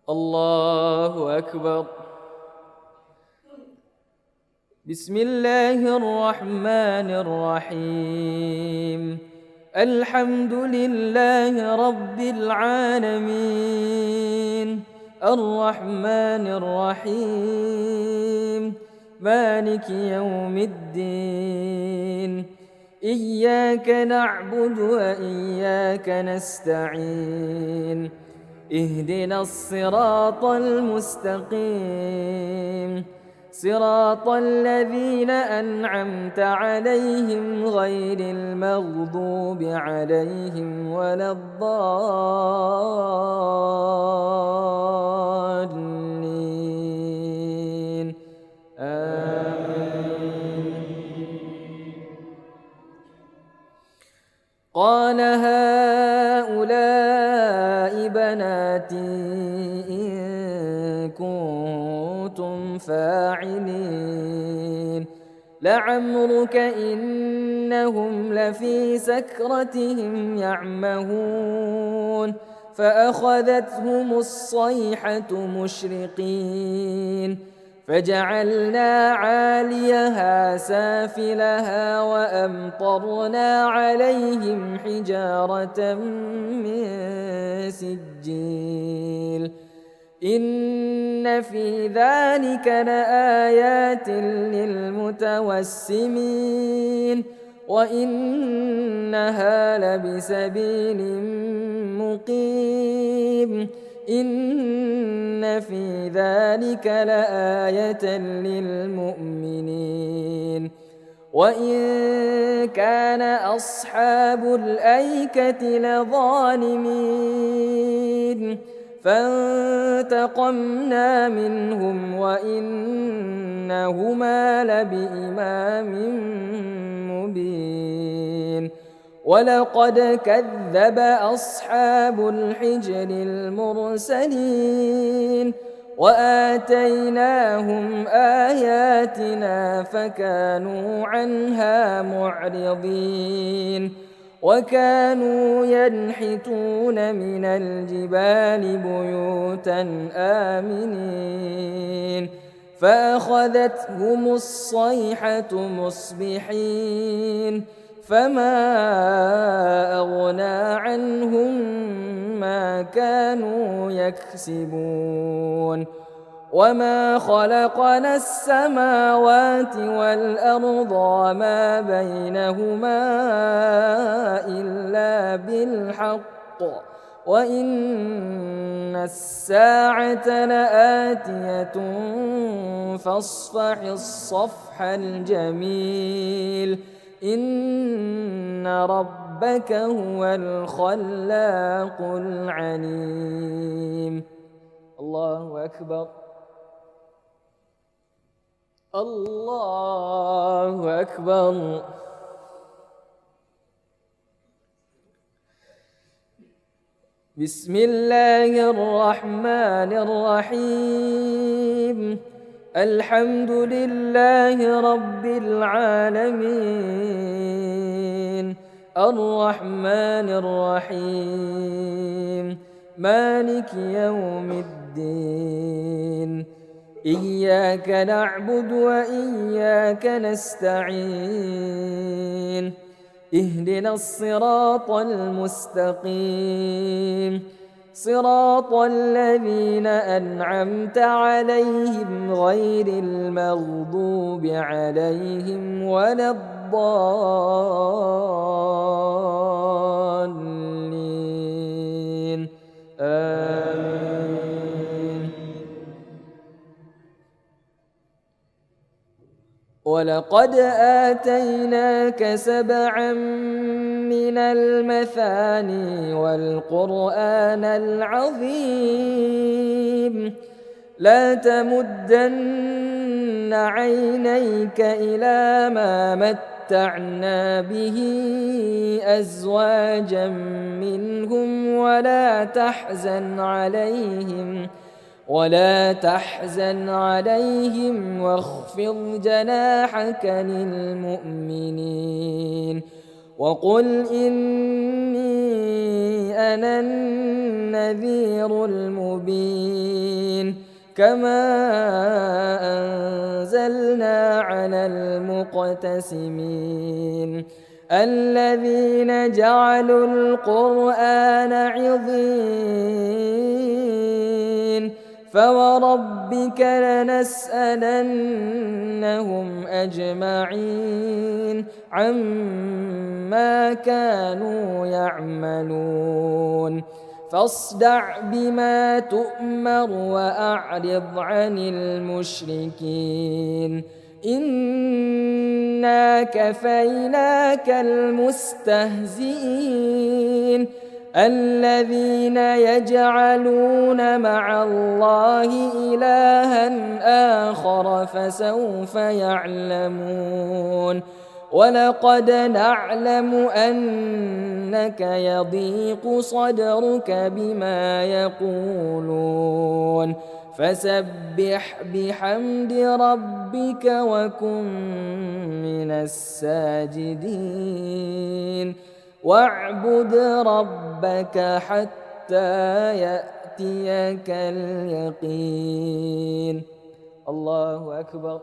الله أكبر. بسم الله الرحمن الرحيم. الحمد لله رب العالمين، الرحمن الرحيم، مالك يوم الدين. إياك نعبد وإياك نستعين، اهدنا الصراط المستقيم، صراط الذين أنعمت عليهم غير المغضوب عليهم ولا الضالين. آمين. قال هؤلاء بناتي إن كنتم فاعلين، لعمرك إنهم لفي سكرتهم يعمهون، فأخذتهم الصيحة مشرقين، فجعلنا عاليها سافلها وأمطرنا عليهم حجارة من سجيل. إن في ذلك لآيات للمتوسمين، وإنها لبسبيل مقيم. إن في ذلك لآية للمؤمنين. وإن كان أصحاب الأيكة لظالمين، فانتقمنا منهم وإنهما لبإمام مبين. ولقد كذب أصحاب الحجر المرسلين، وآتيناهم آياتنا فكانوا عنها معرضين. وكانوا ينحتون من الجبال بيوتا آمنين، فأخذتهم الصيحة مصبحين، فما أغنى عنهم ما كانوا يكسبون. وما خلقنا السماوات والأرض وما بينهما إلا بالحق، وإن الساعة لآتية فاصفح الصفح الجميل. إن ربك هو الخلاق العليم. الله أكبر. الله أكبر. بسم الله الرحمن الرحيم. الحمد لله رب العالمين، الرحمن الرحيم، مالك يوم الدين. إياك نعبد وإياك نستعين، اهدنا الصراط المستقيم، صراط الذين أنعمت عليهم غير المغضوب عليهم ولا الضالين. آمين. ولقد آتيناك سبعا من المثاني والقرآن العظيم. لا تمدن عينيك إلى ما متعنا به أزواجا منهم ولا تحزن عليهم واخفض جناحك للمؤمنين. وقل إني أنا النذير المبين كما أنزلنا على المقتسمين الذين جعلوا القرآن عضين فوربك لنسألنهم أجمعين عما كانوا يعملون فاصدع بما تؤمر وأعرض عن المشركين إنا كفيناك المستهزئين الذين يجعلون مع الله إلها آخر فسوف يعلمون ولقد نعلم أنك يضيق صدرك بما يقولون فسبح بحمد ربك وكن من الساجدين واعبد ربك حتى يأتيك اليقين. الله أكبر.